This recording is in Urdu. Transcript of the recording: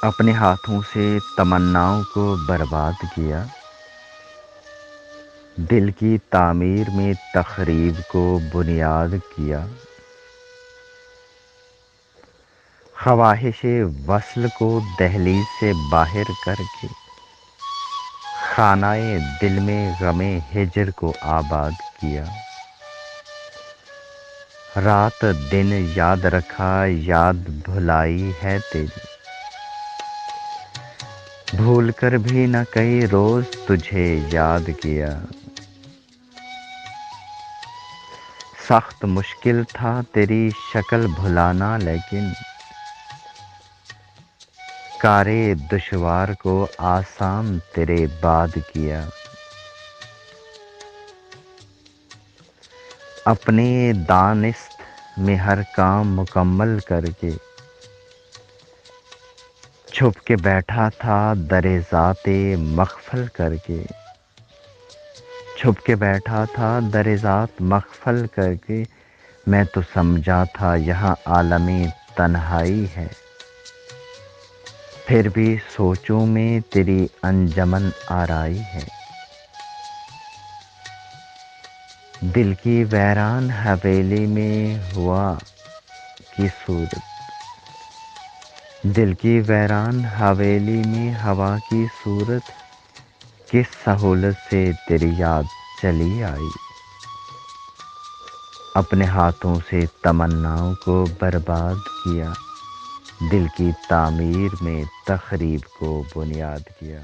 اپنے ہاتھوں سے تمناؤں کو برباد کیا، دل کی تعمیر میں تخریب کو بنیاد کیا، خواہش وصل کو دہلیز سے باہر کر کے خانہ دل میں غم ہجر کو آباد کیا، رات دن یاد رکھا یاد بھلائی ہے تیری، بھول کر بھی نہ کئی روز تجھے یاد کیا، سخت مشکل تھا تیری شکل بھلانا لیکن کار دشوار کو آسان تیرے بعد کیا، اپنے دانست میں ہر کام مکمل کر کے چھپ کے بیٹھا تھا در ذات مغفل کر کے، چھپ کے بیٹھا تھا در ذات مغفل کر کے، میں تو سمجھا تھا یہاں عالم تنہائی ہے، پھر بھی سوچوں میں تیری انجمن آرائی ہے، دل کی ویران حویلی میں ہوا کی صورت، دل کی ویران حویلی میں ہوا کی صورت، کس سہولت سے تیری یاد چلی آئی، اپنے ہاتھوں سے تمناؤں کو برباد کیا، دل کی تعمیر میں تخریب کو بنیاد کیا۔